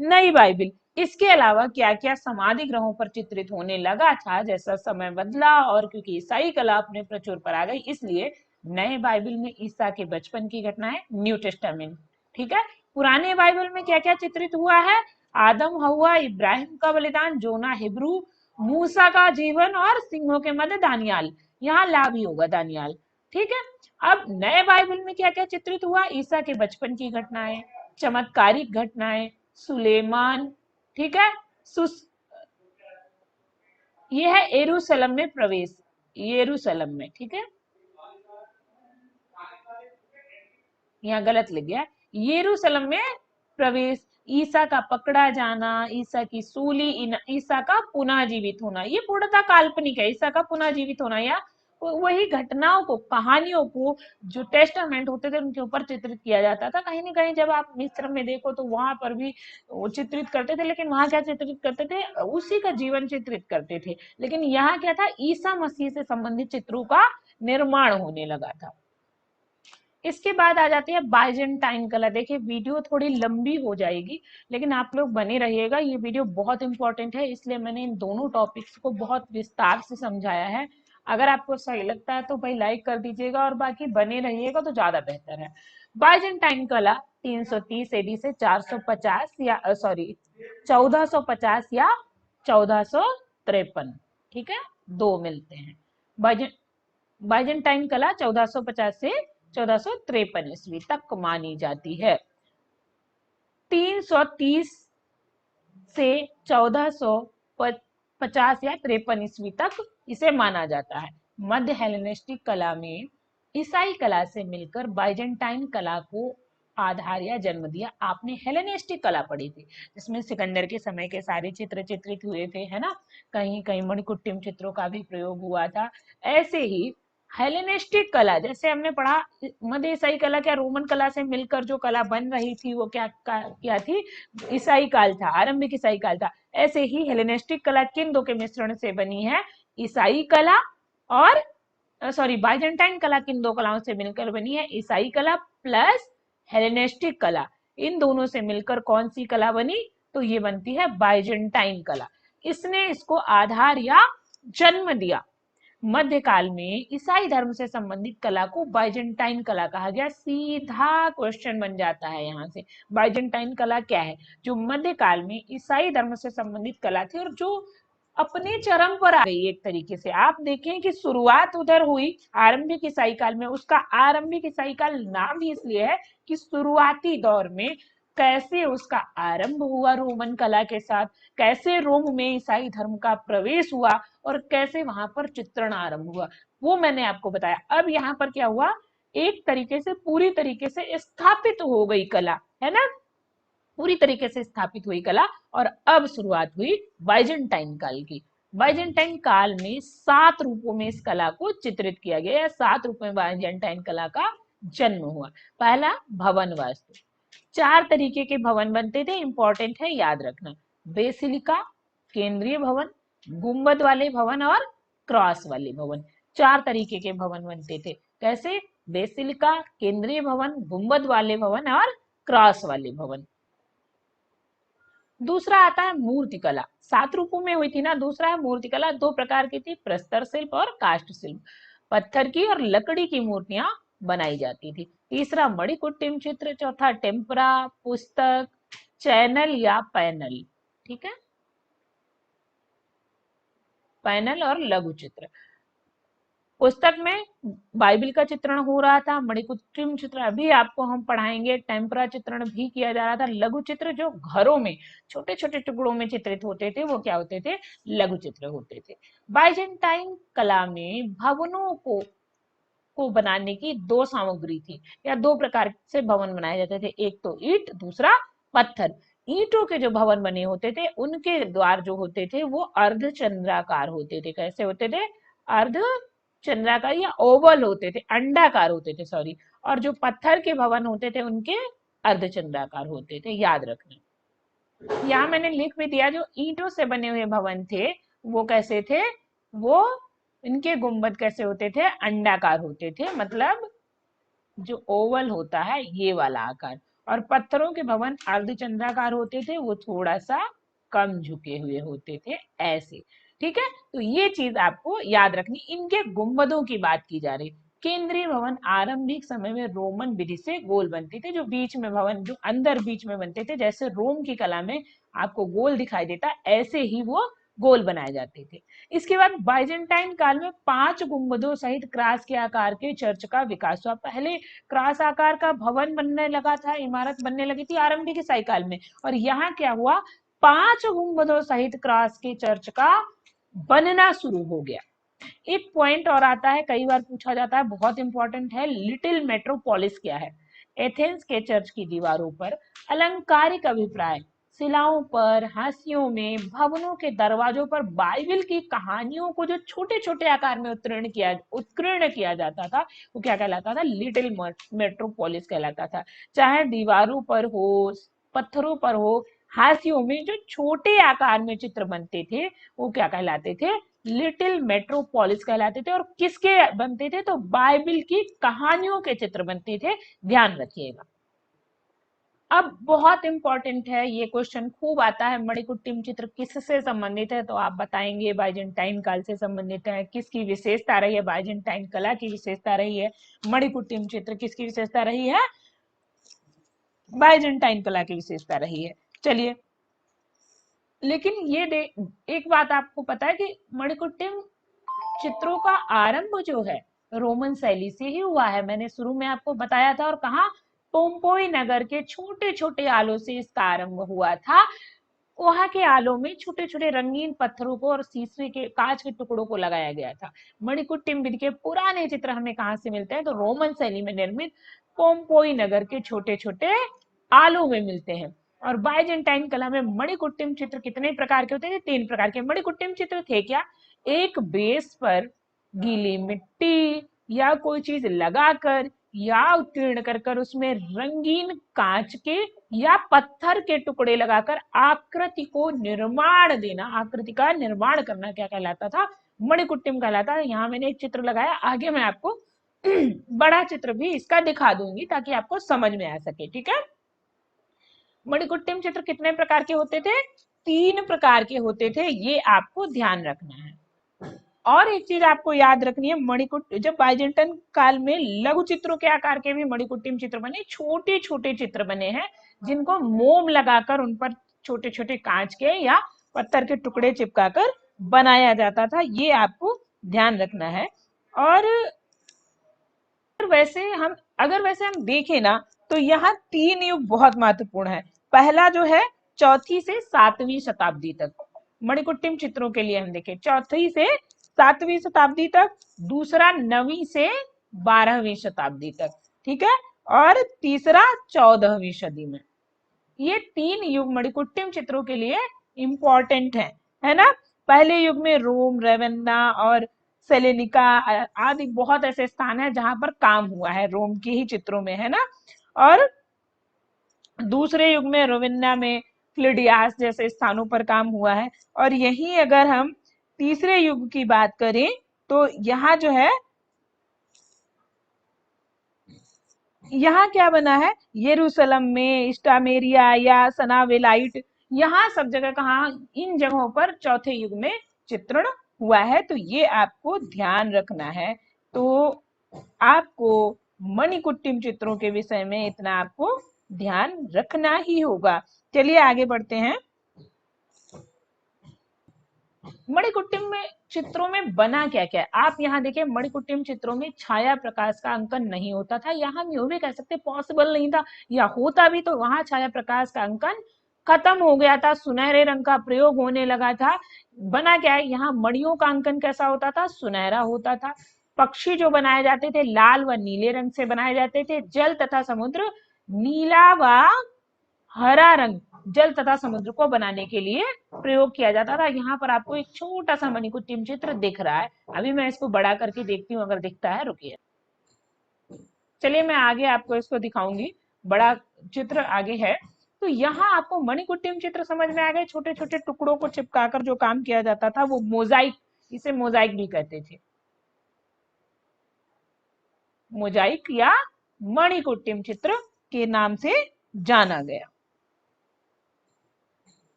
नई बाइबल। इसके अलावा क्या क्या समाधि ग्रहों पर चित्रित होने लगा था, जैसा समय बदला और क्योंकि ईसाई कला अपने प्रचुर पर आ गई, इसलिए नए बाइबल में ईसा के बचपन की घटनाएं, न्यू टेस्टामेंट। ठीक है, पुराने बाइबल में क्या क्या चित्रित हुआ है, आदम हव्वा, इब्राहिम का बलिदान, जोना, हिब्रू, मूसा का जीवन, और सिंहों के मध्य दानियाल, यहाँ ला भी होगा दानियाल। ठीक है, अब नए बाइबल में क्या क्या चित्रित हुआ, ईसा के बचपन की घटनाएं, चमत्कारिक घटनाएं, सुलेमान, ठीक है, ये है यरूशलेम में प्रवेश, यरूशलेम में, ठीक है, यहाँ गलत लिख गया, यरूशलेम में प्रवेश, ईसा का पकड़ा जाना, ईसा की सूली, ईसा का पुनः जीवित होना, ये पूर्णतः काल्पनिक है, ईसा का पुनः जीवित होना, या वही घटनाओं को, कहानियों को जो टेस्टामेंट होते थे उनके ऊपर चित्रित किया जाता था। कहीं ना कहीं जब आप मिस्र में देखो तो वहां पर भी वो चित्रित करते थे, लेकिन वहां क्या चित्रित करते थे, उसी का जीवन चित्रित करते थे। लेकिन यहाँ क्या था, ईसा मसीह से संबंधित चित्रों का निर्माण होने लगा था। इसके बाद आ जाती है बाइजेंटाइन कला। देखिए वीडियो थोड़ी लंबी हो जाएगी, लेकिन आप लोग बने रहिएगा, ये वीडियो बहुत इंपॉर्टेंट है, इसलिए मैंने इन दोनों टॉपिक्स को बहुत विस्तार से समझाया है। अगर आपको सही लगता है तो भाई लाइक कर दीजिएगा, और बाकी बने रहिएगा तो ज्यादा बेहतर है। बाइजेंटाइन कला 330 एडी से 450 या सॉरी 1450 या 1453, ठीक है, दो मिलते हैं। बाइजेंटाइन कला 1450 से 1453 ईस्वी तक मानी जाती है। 330 से 1450 या 53 ईस्वी तक इसे माना जाता है। मध्य हेलेनिस्टिक कला में ईसाई कला से मिलकर बाइजेंटाइन कला को आधार या जन्म दिया। आपने हेलेनिस्टिक कला पढ़ी थी, जिसमें सिकंदर के समय के सारे चित्र चित्रित हुए थे, है ना, कहीं कहीं मणिकुट्टिम चित्रों का भी प्रयोग हुआ था। ऐसे ही हेलेनिस्टिक कला, जैसे हमने पढ़ा मध्य ईसाई कला क्या रोमन कला से मिलकर जो कला बन रही थी वो क्या थी, ईसाई काल था, आरंभिक ईसाई काल था। ऐसे ही हेलेनिस्टिक कला किन दो के मिश्रण से बनी है, ईसाई कला और सॉरी बाइजेंटाइन कला किन दो कलाओं से मिलकर बनी है, ईसाई कला प्लस हेलेनिस्टिक कला। इन दोनों से मिलकर कौन सी कला बनी, तो ये बनती है बाइजेंटाइन कला। इसने इसको आधार या जन्म दिया। मध्यकाल में ईसाई धर्म से संबंधित कला को बाइजेंटाइन कला कहा गया। सीधा क्वेश्चन बन जाता है यहाँ से, बाइजेंटाइन कला क्या है, जो मध्यकाल में ईसाई धर्म से संबंधित कला थी और जो अपने चरम पर आ गई। एक तरीके से आप देखें कि शुरुआत उधर हुई आरंभिक ईसाई काल में, उसका आरंभिक ईसाई काल नाम ही इसलिए है कि शुरुआती दौर में कैसे उसका आरंभ हुआ रोमन कला के साथ, कैसे रोम में ईसाई धर्म का प्रवेश हुआ और कैसे वहां पर चित्रण आरंभ हुआ, वो मैंने आपको बताया। अब यहाँ पर क्या हुआ, एक तरीके से पूरी तरीके से स्थापित हो गई कला, है ना, पूरी तरीके से स्थापित हुई कला। और अब शुरुआत हुई बाइजेंटाइन काल की। बाइजेंटाइन काल में 7 रूपों में इस कला को चित्रित किया गया है। 7 रूपों में बाइजेंटाइन कला का जन्म हुआ। पहला, भवन वास्तु। 4 तरीके के भवन बनते थे, इंपॉर्टेंट है याद रखना। बेसिलिका, केंद्रीय भवन, गुंबद वाले भवन और क्रॉस वाले भवन। 4 तरीके के भवन बनते थे। कैसे, बेसिलिका, केंद्रीय भवन, गुंबद वाले भवन और क्रॉस वाले भवन। दूसरा आता है मूर्ति कला। 7 रूपों में हुई थी ना। दूसरा है मूर्ति कला। 2 प्रकार की थी, प्रस्तर शिल्प और काष्ठ शिल्प। पत्थर की और लकड़ी की मूर्तियां बनाई जाती थी। तीसरा मणिकुट्टिम चित्र। चौथा टेम्परा, पुस्तक, चैनल या पैनल। ठीक है, पैनल और लघु चित्र। पुस्तक में बाइबल का चित्रण हो रहा था। मणिकुट्टिम चित्र अभी आपको हम पढ़ाएंगे। टेम्परा चित्रण भी किया जा रहा था। लघु चित्र जो घरों में छोटे छोटे टुकड़ों में चित्रित होते थे वो क्या होते थे, लघु चित्र होते थे। बाइजेंटाइन कला में भवनों को बनाने की 2 सामग्री थी, या 2 प्रकार से भवन बनाए जाते थे। एक तो ईंट, दूसरा पत्थर। ईंटों के जो भवन बने होते थे उनके द्वार जो होते थे वो अर्धचंद्राकार होते थे। कैसे होते थे, अर्ध चंद्राकार या ओवल होते थे, अंडाकार होते थे सॉरी। और जो पत्थर के भवन होते थे उनके अर्धचंद्राकार होते थे, याद रखना। यहाँ मैंने लिख भी दिया, जो ईंटों से बने हुए भवन थे वो कैसे थे, वो इनके गुंबद कैसे होते थे, अंडाकार होते थे, मतलब जो ओवल होता है ये वाला आकार। और पत्थरों के भवन अर्धचंद्राकार होते थे, वो थोड़ा सा कम झुके हुए होते थे, ऐसे। ठीक है, तो ये चीज आपको याद रखनी। इनके गुंबदों की बात की जा रही। केंद्रीय भवन आरंभिक समय में रोमन विधि से गोल बनते थे। जो बीच में भवन जो अंदर बीच में बनते थे, जैसे रोम की कला में आपको गोल दिखाई देता, ऐसे ही वो गोल बनाए जाते थे। इसके बाद बाइजेंटाइन काल में 5 गुंबदों सहित क्रास के आकार के चर्च का विकास हुआ। पहले क्रास आकार का भवन बनने लगा था, इमारत बनने लगी थी आरंभिक ईसाई काल में, और यहाँ क्या हुआ, 5 गुंबदों सहित क्रास के चर्च का बनना शुरू हो गया। एक पॉइंट और आता है, कई बार पूछा जाता है, बहुत इंपॉर्टेंट है, लिटिल मेट्रोपोलिस क्या है। एथेंस के चर्च की दीवारों पर अलंकारिक अभिप्राय, शिलाओं पर, हाशियों में, भवनों के दरवाजों पर बाइबल की कहानियों को जो छोटे छोटे आकार में उत्कीर्ण किया जाता था वो क्या कहलाता था, लिटिल मेट्रोपोलिस कहलाता था। चाहे दीवारों पर हो, पत्थरों पर हो, हाशियों में जो छोटे आकार में चित्र बनते थे वो क्या कहलाते थे, लिटिल मेट्रोपोलिस कहलाते थे। और किसके बनते थे, तो बाइबल की कहानियों के चित्र बनते थे, ध्यान रखिएगा। अब बहुत इंपॉर्टेंट है, ये क्वेश्चन खूब आता है, मणिकुट्टिम चित्र किससे संबंधित है, तो आप बताएंगे बाइजेंटाइन काल से संबंधित है। किसकी विशेषता रही है, बाइजेंटाइन कला की विशेषता रही है। मणिकुट्टिम चित्र किसकी विशेषता रही है, बाइजेंटाइन कला की विशेषता रही है। चलिए, लेकिन ये एक बात आपको पता है कि मणिकुट्टिम चित्रों का आरंभ जो है रोमन शैली से ही हुआ है। मैंने शुरू में आपको बताया था, और कहा, पोम्पोई नगर के छोटे छोटे आलों से इसका आरंभ हुआ था। वहां के आलों में छोटे छोटे रंगीन पत्थरों को और शीशे के कांच के टुकड़ों को लगाया गया था। मणिकुट्टिम विधि के पुराने चित्र हमें कहाँ से मिलते हैं, तो रोमन शैली में निर्मित पोम्पोई नगर के छोटे छोटे आलों में मिलते हैं। और बाइजेंटाइन कला में मणिकुट्टिम चित्र कितने प्रकार के होते थे, 3 प्रकार के। मणिकुट्टिम चित्र थे क्या, एक बेस पर गीली मिट्टी या कोई चीज लगाकर या उत्कीर्ण कर कर उसमें रंगीन कांच के या पत्थर के टुकड़े लगाकर आकृति को निर्माण देना, आकृति का निर्माण करना क्या कहलाता था? मणिकुट्टिम कहलाता है। यहाँ मैंने एक चित्र लगाया, आगे मैं आपको बड़ा चित्र भी इसका दिखा दूंगी ताकि आपको समझ में आ सके। ठीक है, मणिकुट्टिम चित्र कितने प्रकार के होते थे? 3 प्रकार के होते थे, ये आपको ध्यान रखना है। और एक चीज आपको याद रखनी है, मणिकुट जब बाइजेंटन काल में लघु चित्रों के आकार के भी मणिकुट्टिम चित्र बने, छोटे छोटे चित्र बने हैं जिनको मोम लगाकर उन पर छोटे छोटे कांच के या पत्थर के टुकड़े चिपकाकर बनाया जाता था, ये आपको ध्यान रखना है। और वैसे हम देखें ना तो यहाँ 3 युग बहुत महत्वपूर्ण है। पहला जो है 4वीं से 7वीं शताब्दी तक, मणिकुट्टिम चित्रों के लिए हम देखें 4वीं से 7वीं शताब्दी तक, दूसरा 9वीं से 12वीं शताब्दी तक, ठीक है, और तीसरा 14वीं सदी में। ये 3 युग मणिकुट्टिम चित्रों के लिए इंपॉर्टेंट है ना। पहले युग में रोम, रेवेन्ना और सेलेनिका आदि बहुत ऐसे स्थान है जहां पर काम हुआ है रोम के ही चित्रों में, है ना। और दूसरे युग में रोविन्ना में फ्लिडियास जैसे स्थानों पर काम हुआ है। और यही अगर हम तीसरे युग की बात करें तो यहाँ जो है, यहाँ क्या बना है, यरूशलेम में, स्टामेरिया या सनावेलाइट, यहाँ सब जगह कहाँ, इन जगहों पर चौथे युग में चित्रण हुआ है। तो ये आपको ध्यान रखना है। तो आपको मणिकुट्टिम चित्रों के विषय में इतना आपको ध्यान रखना ही होगा। चलिए आगे बढ़ते हैं। मणिकुट्टिम में चित्रों में बना क्या क्या है, आप यहाँ देखिए, मणिकुट्टिम चित्रों में छाया प्रकाश का अंकन नहीं होता था, यहाँ हम यूं भी कह सकते पॉसिबल नहीं था, या होता भी तो वहां छाया प्रकाश का अंकन खत्म हो गया था, सुनहरे रंग का प्रयोग होने लगा था। बना क्या है, यहाँ मणियों का अंकन कैसा होता था? सुनहरा होता था। पक्षी जो बनाए जाते थे लाल व नीले रंग से बनाए जाते थे। जल तथा समुद्र नीला व हरा रंग जल तथा समुद्र को बनाने के लिए प्रयोग किया जाता था। यहाँ पर आपको एक छोटा सा मणिकुट्टिम चित्र दिख रहा है, अभी मैं इसको बड़ा करके देखती हूँ अगर दिखता है, रुकिए। चलिए मैं आगे आपको इसको दिखाऊंगी, बड़ा चित्र आगे है। तो यहाँ आपको मणिकुट्टिम चित्र समझ में आ गए, छोटे छोटे टुकड़ों को चिपकाकर जो काम किया जाता था वो मोजाइक, इसे मोजाइक भी कहते थे, मोजाइक या मणिकुट्टिम चित्र के नाम से जाना गया।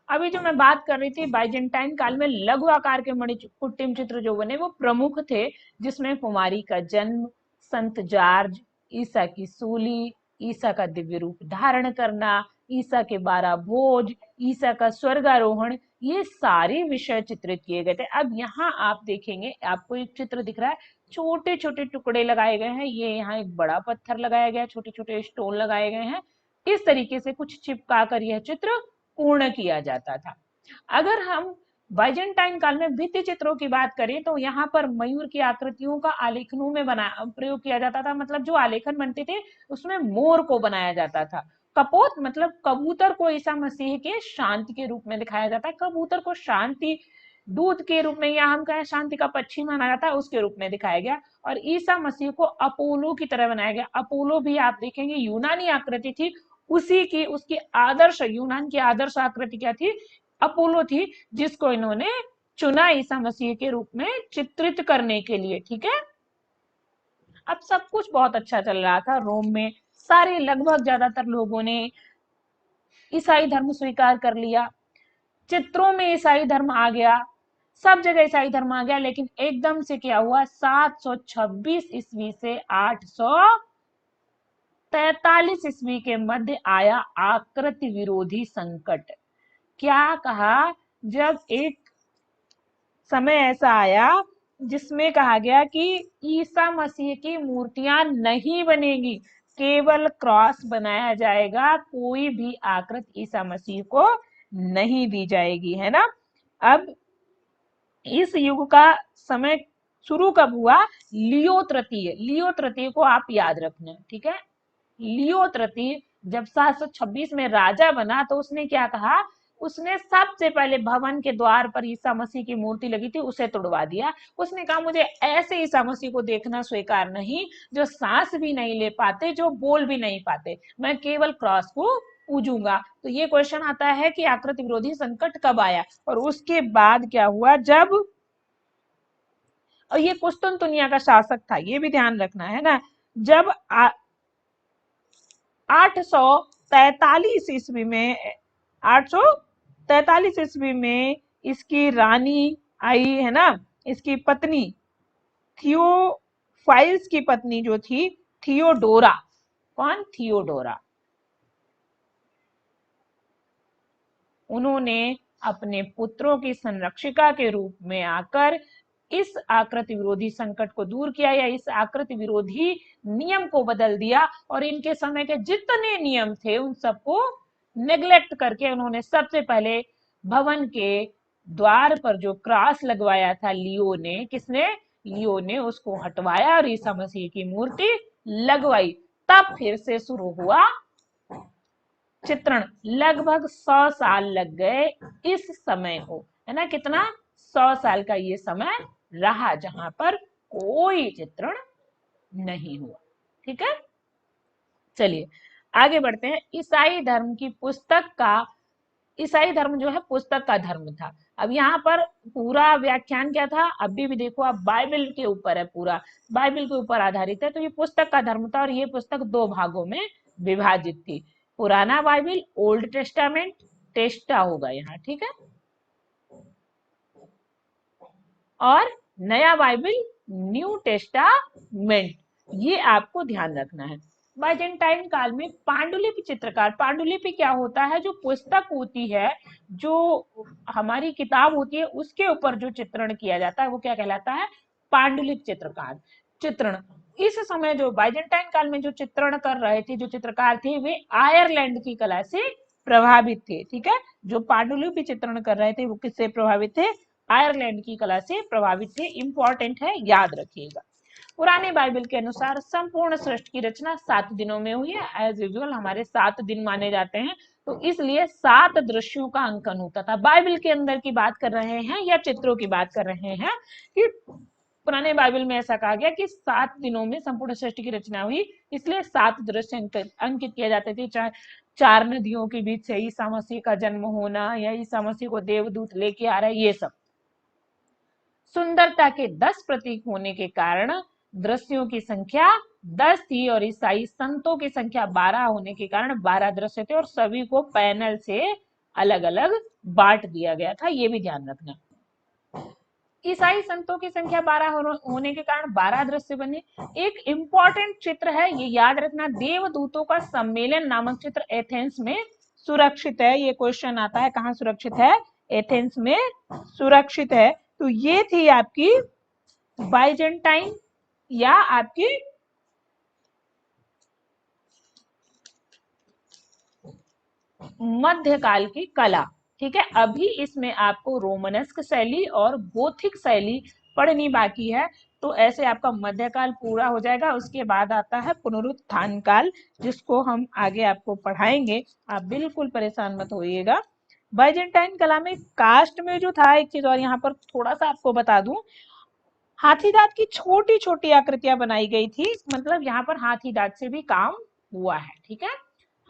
अभी जो मैं बात कर रही थी, बाइजेंटाइन काल में लघु आकार के मणिकुट्टिम चित्र जो बने वो प्रमुख थे, जिसमें कुमारी का जन्म, संत जॉर्ज, ईसा की सूली, ईसा का दिव्य रूप धारण करना, ईसा के 12 भोज, ईसा का स्वर्गारोहण, ये सारे विषय चित्रित किए गए थे। अब यहाँ आप देखेंगे, आपको एक चित्र दिख रहा है, छोटे छोटे टुकड़े लगाए गए हैं, ये यहाँ एक बड़ा पत्थर लगाया गया है, छोटे छोटे स्टोन लगाए गए हैं, इस तरीके से कुछ चिपका कर यह चित्र पूर्ण किया जाता था। अगर हम बाइजेंटाइन काल में भित्ति चित्रों की बात करें तो यहाँ पर मयूर की आकृतियों का आलेखनों में बना प्रयोग किया जाता था, मतलब जो आलेखन बनते थे उसमें मोर को बनाया जाता था। कपोत मतलब कबूतर को ईसा मसीह के शांति के रूप में दिखाया जाता है, कबूतर को शांति दूत के रूप में, या हम कहें शांति का पक्षी माना जाता है, उसके रूप में दिखाया गया। और ईसा मसीह को अपोलो की तरह बनाया गया। अपोलो भी आप देखेंगे यूनानी आकृति थी, उसी की, उसकी आदर्श, यूनान की आदर्श आकृति क्या थी? अपोलो थी, जिसको इन्होंने चुना ईसा मसीह के रूप में चित्रित करने के लिए। ठीक है, अब सब कुछ बहुत अच्छा चल रहा था रोम में, सारे लगभग ज्यादातर लोगों ने ईसाई धर्म स्वीकार कर लिया, चित्रों में ईसाई धर्म आ गया, सब जगह ईसाई धर्म आ गया। लेकिन एकदम से क्या हुआ, 726 ईस्वी से 843 ईस्वी के मध्य आया आकृति विरोधी संकट। क्या कहा, जब एक समय ऐसा आया जिसमें कहा गया कि ईसा मसीह की मूर्तियां नहीं बनेगी, केवल क्रॉस बनाया जाएगा, कोई भी आकृति ईसा मसीह को नहीं दी जाएगी, है ना। अब इस युग का समय शुरू कब हुआ? लियो तृतीय, लियो तृतीय को आप याद रखना, ठीक है। लियो तृतीय जब 726 में राजा बना तो उसने क्या कहा उसने सबसे पहले भवन के द्वार पर ईसा मसीह की मूर्ति लगी थी उसे तुड़वा दिया। उसने कहा मुझे ऐसे ईसा मसीह को देखना स्वीकार नहीं जो सांस भी नहीं ले पाते, जो बोल भी नहीं पाते, मैं केवल क्रॉस को पूजूंगा। तो ये क्वेश्चन आता है कि आकृति विरोधी संकट कब आया। और उसके बाद क्या हुआ, जब, और ये कुस्तुनतुनिया का शासक था, ये भी ध्यान रखना है ना, जब 843 ईस्वी में, 843 ईस्वी में इसकी रानी आई है ना, इसकी पत्नी थियोफाइल्स की पत्नी जो थी थियोडोरा, कौन, थियोडोरा, उन्होंने अपने पुत्रों की संरक्षिका के रूप में आकर इस आकृति विरोधी संकट को दूर किया, या इस आकृति विरोधी नियम को बदल दिया, और इनके समय के जितने नियम थे उन सबको नेग्लेक्ट करके उन्होंने सबसे पहले भवन के द्वार पर जो क्रॉस लगवाया था लियो ने, किसने, लियो ने, उसको हटवाया और ईसा मसीह की मूर्ति लगवाई। तब फिर से शुरू हुआ चित्रण। लगभग 100 साल लग गए इस समय को, है ना, कितना, 100 साल का ये समय रहा जहां पर कोई चित्रण नहीं हुआ। ठीक है, चलिए आगे बढ़ते हैं। ईसाई धर्म की पुस्तक का, ईसाई धर्म जो है पुस्तक का धर्म था। अब यहाँ पर पूरा व्याख्यान क्या था, अभी भी देखो आप, बाइबल के ऊपर है, पूरा बाइबल के ऊपर आधारित है। तो ये पुस्तक का धर्म था और ये पुस्तक 2 भागों में विभाजित थी। पुराना बाइबल, ओल्ड टेस्टामेंट, टेस्टा होगा यहाँ, ठीक है, और नया बाइबल, न्यू टेस्टामेंट, ये आपको ध्यान रखना है। बाइजेंटाइन काल में पांडुलिपि चित्रकार, पांडुलिपि क्या होता है, जो पुस्तक होती है, जो हमारी किताब होती है, उसके ऊपर जो चित्रण किया जाता है वो क्या कहलाता है, पांडुलिपि चित्रकार, चित्रण। इस समय जो बाइजेंटाइन काल में जो चित्रण कर रहे थे, जो चित्रकार थे, वे आयरलैंड की कला से प्रभावित थे। ठीक है, जो पांडुलिपि चित्रण कर रहे थे वो किससे प्रभावित थे, आयरलैंड की कला से प्रभावित थे। इंपॉर्टेंट है, याद रखिएगा। पुराने बाइबल के अनुसार संपूर्ण सृष्टि की रचना 7 दिनों में हुई है। एज यूजुअल हमारे 7 दिन माने जाते हैं, तो इसलिए 7 दृश्यों का अंकन होता था। बाइबल के अंदर की बात कर रहे हैं या चित्रों की बात कर रहे हैं, कि पुराने बाइबल में ऐसा कहा गया कि 7 दिनों में संपूर्ण सृष्टि की रचना हुई, इसलिए 7 दृश्य अंकित किए जाते थे। चाहे 4 नदियों के बीच से ईसा मसीह का जन्म होना, या ईसा मसीह को देवदूत लेके आ रहा है, ये सब। सुंदरता के 10 प्रतीक होने के कारण दृश्यों की संख्या 10 थी, और ईसाई संतों की संख्या 12 होने के कारण 12 दृश्य थे, और सभी को पैनल से अलग अलग बांट दिया गया था, ये भी ध्यान रखना। ईसाई संतों की संख्या 12 होने के कारण 12 दृश्य बने। एक इंपॉर्टेंट चित्र है, ये याद रखना, देवदूतों का सम्मेलन नामक चित्र एथेंस में सुरक्षित है। ये क्वेश्चन आता है, कहाँ सुरक्षित है, एथेंस में सुरक्षित है। तो ये थी आपकी बाइजेंटाइन या आपकी मध्यकाल की कला। ठीक है, अभी इसमें आपको रोमनस्क शैली और गोथिक शैली पढ़नी बाकी है, तो ऐसे आपका मध्यकाल पूरा हो जाएगा। उसके बाद आता है पुनरुत्थान काल, जिसको हम आगे आपको पढ़ाएंगे, आप बिल्कुल परेशान मत होइएगा। बाइजेंटाइन कला में कास्ट में जो था, एक चीज और यहाँ पर थोड़ा सा आपको बता दूं, हाथी दांत की छोटी छोटी आकृतियां बनाई गई थी, मतलब यहाँ पर हाथी दांत से भी काम हुआ है। ठीक है,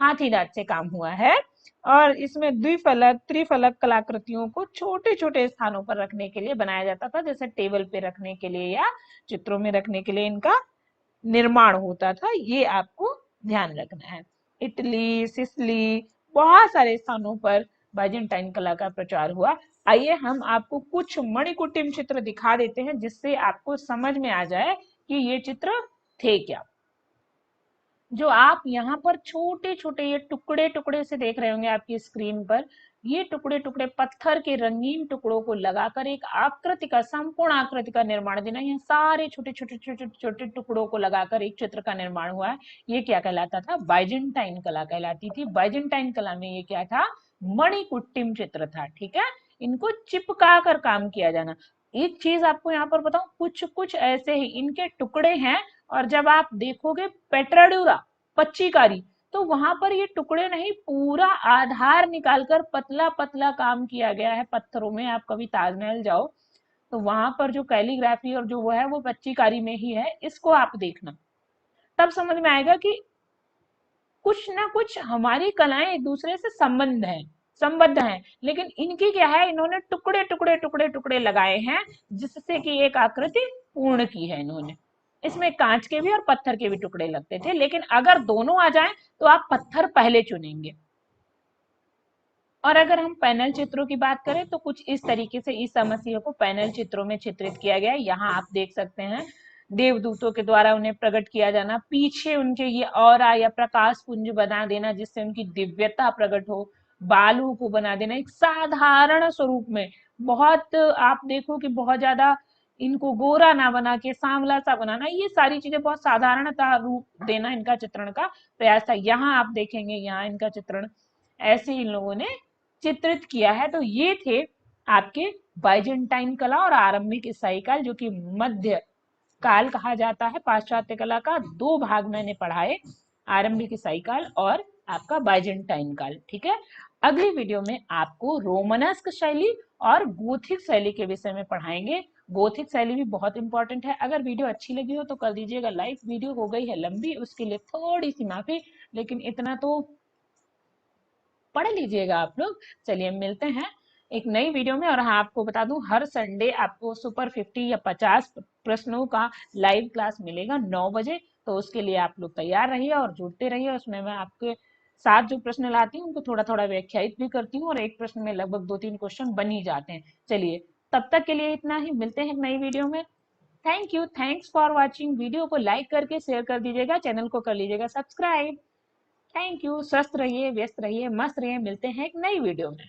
हाथी दांत से काम हुआ है, और इसमें द्विफलक त्रिफलक कलाकृतियों को छोटे छोटे स्थानों पर रखने के लिए बनाया जाता था, जैसे टेबल पे रखने के लिए या चित्रों में रखने के लिए इनका निर्माण होता था। ये आपको ध्यान रखना है। इटली, सिसिली, बहुत सारे स्थानों पर बाइजेंटाइन कला का प्रचार हुआ। आइए हम आपको कुछ मणिकुटिम चित्र दिखा देते हैं, जिससे आपको समझ में आ जाए कि ये चित्र थे क्या। जो आप यहाँ पर छोटे छोटे ये टुकड़े टुकड़े से देख रहे होंगे आपकी स्क्रीन पर, ये टुकड़े टुकड़े पत्थर के रंगीन टुकड़ों को लगाकर एक आकृति का, संपूर्ण आकृति का निर्माण देना। ये सारे छोटे छोटे छोटे छोटे टुकड़ों को लगाकर एक चित्र का निर्माण हुआ है। ये क्या कहलाता था, बाइजेंटाइन कला कहलाती थी। बाइजेंटाइन कला में ये क्या था, मणिकुट्टिम चित्र था। ठीक है, इनको चिपका कर काम किया जाना। एक चीज आपको यहाँ पर बताऊं, कुछ कुछ ऐसे ही इनके टुकड़े हैं, और जब आप देखोगे पेट्राड्यूरा, पच्चीकारी, तो वहां पर ये टुकड़े नहीं, पूरा आधार निकालकर पतला पतला काम किया गया है पत्थरों में। आप कभी ताजमहल जाओ तो वहां पर जो कैलीग्राफी और जो वो है वो बच्चीकारी में ही है, इसको आप देखना, तब समझ में आएगा कि कुछ ना कुछ हमारी कलाएं एक दूसरे से संबद्ध हैं। लेकिन इनकी क्या है, इन्होंने टुकड़े टुकड़े टुकड़े टुकड़े लगाए हैं जिससे कि एक आकृति पूर्ण की है इन्होंने। इसमें कांच के भी और पत्थर के भी टुकड़े लगते थे, लेकिन अगर दोनों आ जाएं तो आप पत्थर पहले चुनेंगे। और अगर हम पैनल चित्रों की बात करें तो कुछ इस तरीके से इस समस्या को पैनल चित्रों में चित्रित किया गया है। यहाँ आप देख सकते हैं देवदूतों के द्वारा उन्हें प्रकट किया जाना, पीछे उनके ये ऑरा या प्रकाश पुंज बना देना जिससे उनकी दिव्यता प्रकट हो, बालों को बना देना एक साधारण स्वरूप में। बहुत आप देखो कि बहुत ज्यादा इनको गोरा ना बना के सांवला सा बनाना, ये सारी चीजें बहुत साधारणता रूप देना इनका चित्रण का प्रयास था। यहाँ आप देखेंगे, यहाँ इनका चित्रण ऐसे इन लोगों ने चित्रित किया है। तो ये थे आपके बाइजेंटाइन कला और आरंभिक ईसाई काल, जो कि मध्य काल कहा जाता है पाश्चात्य कला का। दो भाग मैंने पढ़ाए, आरंभिक ईसाई काल और आपका बाइजेंटाइन काल। ठीक है, अगली वीडियो में आपको रोमनस्क शैली और गोथिक शैली के विषय में पढ़ाएंगे। गोथिक शैली भी बहुत इंपॉर्टेंट है। अगर वीडियो अच्छी लगी हो तो कर दीजिएगा लाइक। वीडियो हो गई है लंबी, उसके लिए थोड़ी सी माफी, लेकिन इतना तो पढ़ लीजिएगा आप लोग। चलिए मिलते हैं एक नई वीडियो में। और हाँ, आपको बता दूं, हर संडे आपको सुपर 50 या 50 प्रश्नों का लाइव क्लास मिलेगा 9 बजे। तो उसके लिए आप लोग तैयार रहिए और जुड़ते रहिए। उसमें मैं आपके साथ जो प्रश्न लाती हूँ उनको थोड़ा थोड़ा व्याख्यायित भी करती हूँ, और एक प्रश्न में लगभग 2-3 क्वेश्चन बन ही जाते हैं। चलिए, तब तक के लिए इतना ही, मिलते हैं एक नई वीडियो में। Thank you, thanks for watching. Video को लाइक करके शेयर कर दीजिएगा, चैनल को कर लीजिएगा सब्सक्राइब। Thank you. स्वस्थ रहिए, व्यस्त रहिए, मस्त रहिए। मिलते हैं एक नई वीडियो में।